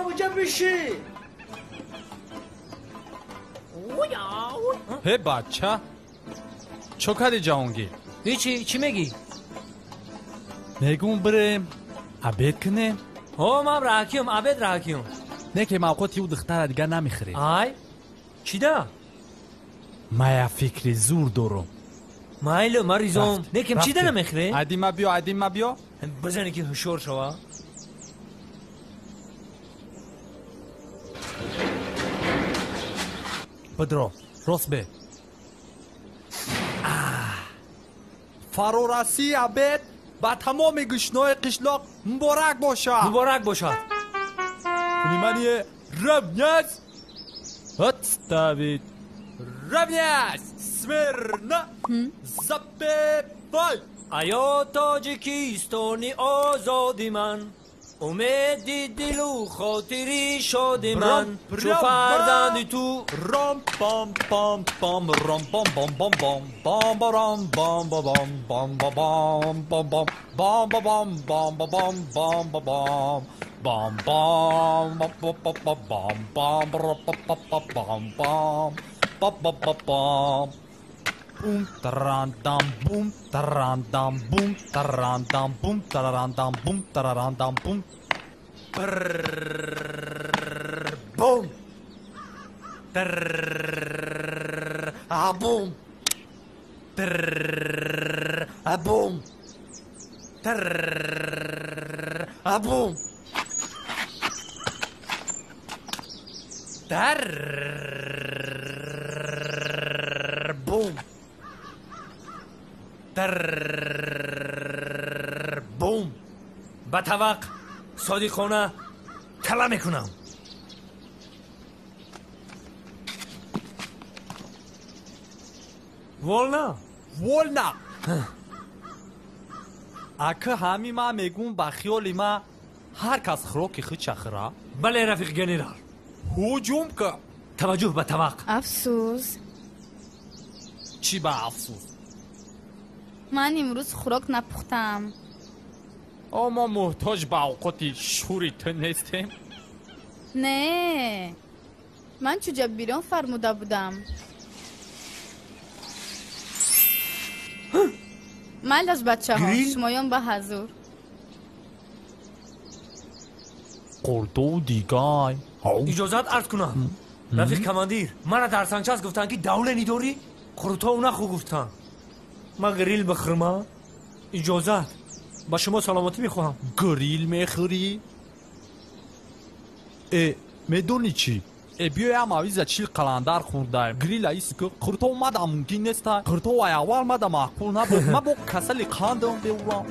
اونجا بشی هی بچه چو کردی جهانگیر؟ هیچی چی میگی؟ میگم بریم عبید کنیم من راکیم عبید راکیم نه که موقعی او دختر دیگه نمیخری آی چی ده؟ ما یه فکر زور دارم مایلو ما ریزم نه کم چی ده نمیخری؟ عدی ما بیا بزنی که هشور شوا بدرو راست به فرورسی عبید با تمام گشنای قشلاق مبارک باشد Внимание, равнясь! Отставить! Равнясь! Смирно! Запевай! آیا تاجیکستانی آزادی من امیدی دل و خاطری شادی من چو فرزند تو رام پام پام پام رام پام بام بام بام بام رام بام بام بام بام بام بام بام بام بام بام بام بام Bam bam bam bam bam bam bam bam bam boom tarandam boom tarandam boom tarandam boom tarandam boom tarandam boom boom boom boom boom بوم بوم با توق صادقانه کلا میکنم ولنا اکه همی ما میگون با خیالی ما هر کس خروکی خود چخرا بله رفیق گنرال هجوم که توجه به توق افسوس چی با افسوس من امروز خوراک نپختم ما محتاج به اوقاتی شوری تو نیستیم نه من چوجا بیرون فرموده بودم مال از بچه ها شمایان به حضور قردو دیگای اجازت عرض کنم رفیق کماندیر من در سنچست گفتن که دوله نیداری قرطا اونا خو گفتن من گریل بخورم اجازت با شما سلامتی میخواهم گریل میخوری؟ میدونی چی؟ بیای هم آویزه چیل قلندر خوردایم گریل ایسی که قرطا اومده ممکن نیست قرطا و اول مده محکول نبود من با کسلی قندم بیورم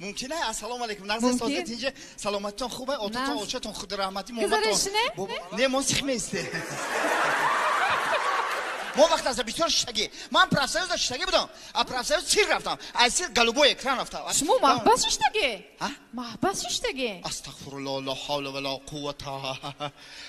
ممکنه السلام علیکم نقص سازت اینجا سلامتتون خوبه آتوتون آچتون خود رحمتی محمدتون نه موسیقی میسته ما وقت از بسیار شگی من پرافسور شگی بودم از پرافسور چیر رفتم از سیر گلوبو اکران رفتم شما محبس شدگی محبس شدگی استغفرالله لا حول ولا قوت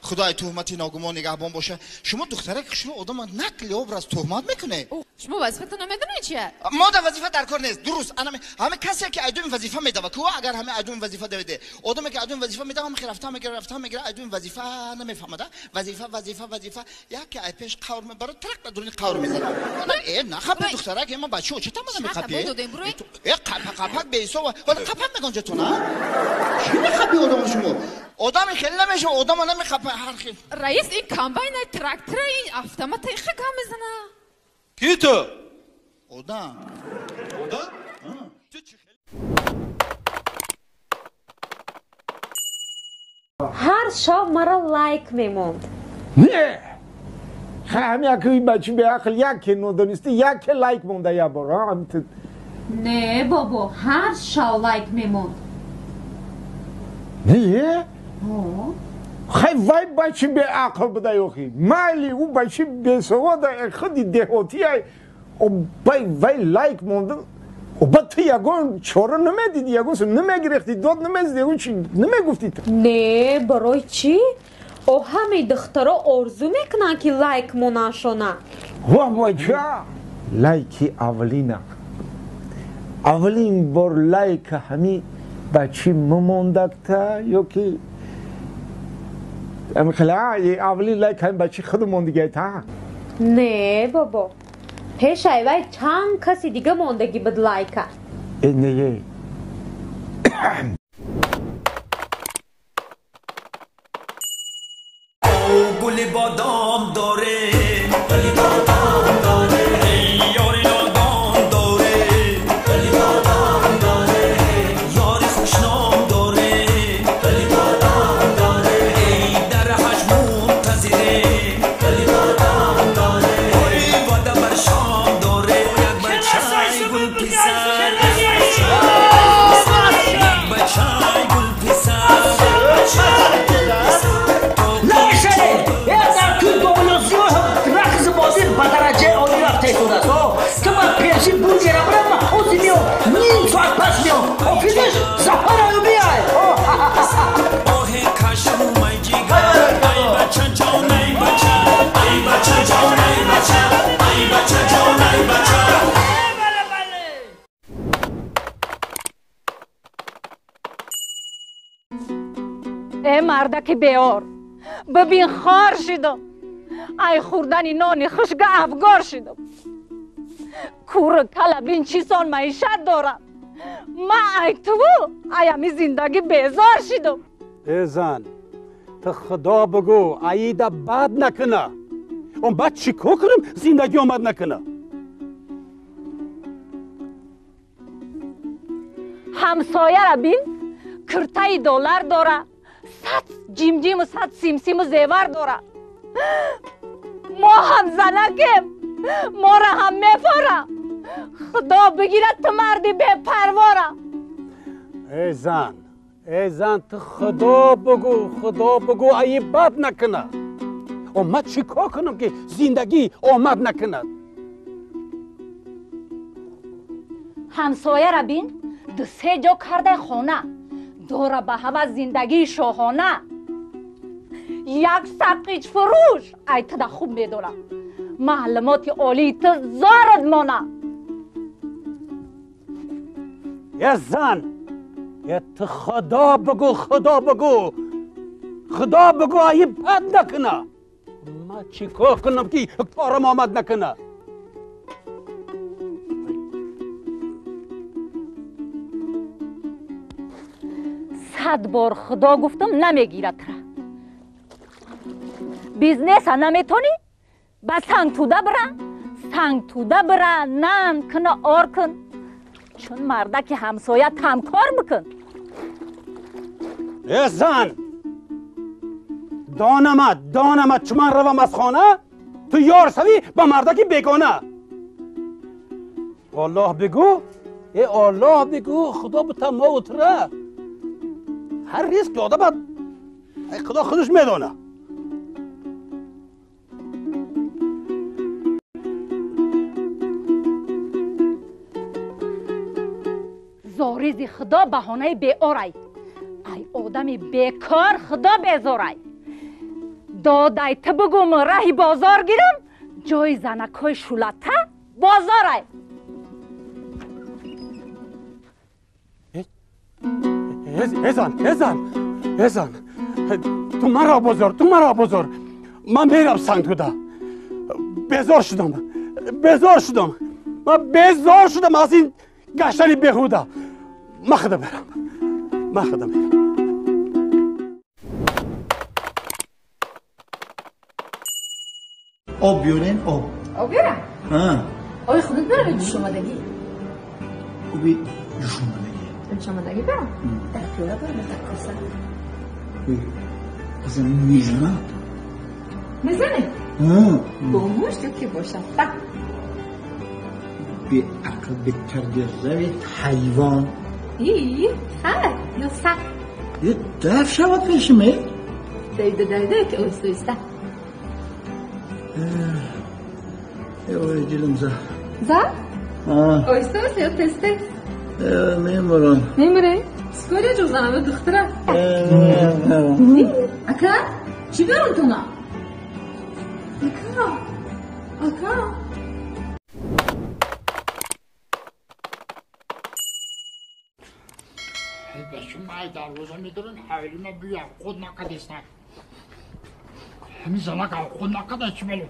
خدای تهمتی ناگومان نگهبان باشه شما دختره که شما آدم نقل ابراز تهمت میکنه شما وظیفتون نمیدونه چیه ما در وظیفه در کار نیست درست همه کسی که ایدون وظیفه میده کو اگر همه ایدون وظیفه بده آدمی که ایدون وظیفه میده هم رفتم میگیره ایدون وظیفه نمیفهمه وظیفه یک ای پیش قور میبره ترک بدون قور میزنه نه خب دختره که ما بچه‌ها چه تمام میخپی قپق بیسو ولی قپق میگن تو نه چی میخپی آدم شما آدم خیلی نمیشه آدم نمیخپه هر خیلی رئیس این کامباین تراکتور این اتومات خیلی کم میزنه کی تو آدم هر شب مرا لایک میموند نه همه اگه این بچه به عقل یک ندانسته یک لایک مونده یا برا نه بابا هر شب لایک میموند نه خیلی وای بچه به عقل بده یوخی مالی او بچه به سواده خودی دهاتی های وای لایک مونده و بعد تو یگون چاره نمیدید یگون نمیگرفتی داد نمیزد یگون چی نمیگفتی نه برای چی؟ او همه دخترها آرزو میکنن که لایک مناشونه وای بچه لایکی اولینه اولین بار لایک همی بچی مموندکتا یا که اولین لایک همی بچی خود موندگی تا نه بابا پیش ایوای چند کسی دیگه موندگی بد لایکه نه گل بادام داره گلی بادام داره یاری نادام داره گلی بادام داره یاری خوشنام داره گلی بادام داره در حج منتظره گلی بادام داره وعده بر شام داره یک بچه گل پسر بچه گل پسر ای مردک بیار ببین خار شدم ای خوردن نان خشک افگار شدم کور کلبین چیسان معیشت دارم من ای تو ایمی زندگی بیزار شدم ای زن تو خدا بگو عیده بد نکنه اون بعد چیکار کنم زندگی آمد نکنه همسایه را بین کرتای دلار داره 100 جیم و 100 سیم و زیور داره ما هم زنکیم ما را هم میفاره خدا بگیرد تو مردی بے پرواره ای زن تو خدا بگو ای بد نکنه و من چیکار کنم که زندگی آمد نکنه همسایه را بین 2-3 جا کرده خونه داره به هوا زندگی شاهانه یک سقیچ فروش ای تو خوب میدونم معلومات عالی تو زارد مانه یه زن یه تو خدا بگو ای بد نکنه من چیکار کنم که کارم آمد نکنه صد بار خدا گفتم نمیگیرد را بیزنس نمیتونی با سنگ توده بره نان کنه آر کن چون مردک همسایه تمکار بکن ای زن دانمت چون من روم از خانه تو یار سوی با مردکی بگانه الله بگو خدا به تمام اتره هر ریسک داده بعد خدا خودش میدانه زاریزی خدا بهانه بیارای ای آدمی بیکار خدا بیزارای دادای تو بگم راهی بازار گیرم جای زنکای شولته بازارای ازن تو مرا بازار من میرم سنگ توده بیزار شدم از این گشتنی بهوده من خدا برم آب بیارین آب بیارم آبی خودت برم جوش اومدگی آبی جوش اومدگی برم در پیوره برم در کاسه بزن میزنه باموش تو که باشم به عقل به تردیه حیوان خیر یا سخت یه دف شود پیشمه دایده که اوستویسته اوه جلم زه اوستویسته یا تسته میمورم سکوری جو زنمه دختره اکا چی برون تو نه اکا بشم مای دروازه میدارن حالی ما بیا خود نکده استاد همین زنگ خود نکده چی بلو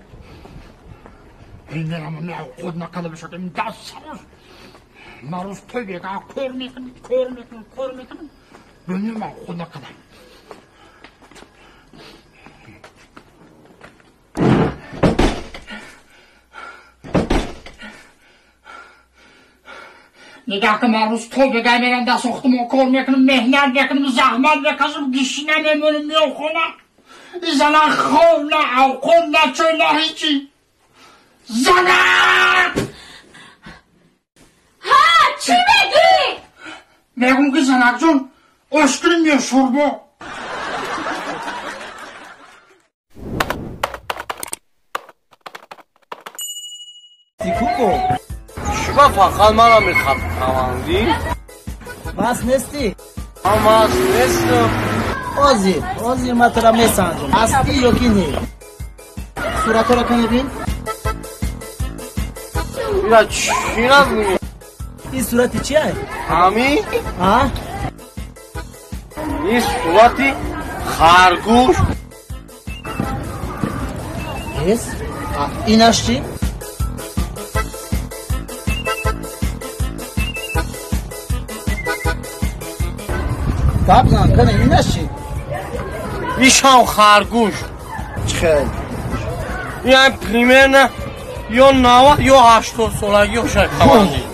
این نرم می خود نکده بشه که این دست سرش مروز توی بگه کور میکنم ببینیم ما خود نکده نگاه که من روز تو بگه میرم دست اختمو کار میکنم مهنت میکنم زحمت بکشم گشنه میمونم میام خونه این زنه خواب نه اوقاب نه چوی نه هیچی زنه ها چی میگی؟ میگم که زنک جون اشکریم یا شوربا تیکوکو شما فقط منو میخوابی؟ مست نیستی؟ مست نیستم آزیر من تو را میسنجم هستی یا کی نی؟ صورت را کنی بین؟ یا چی نبینی؟ این صورتی چیه؟ همی؟ ها؟ این صورتی خرگوش اینش چی؟ بابزن کنه اینش چی؟ ایشان خرگوش خیلی این پریمر نه یا 90 یا 80 سالگی یا شکمندی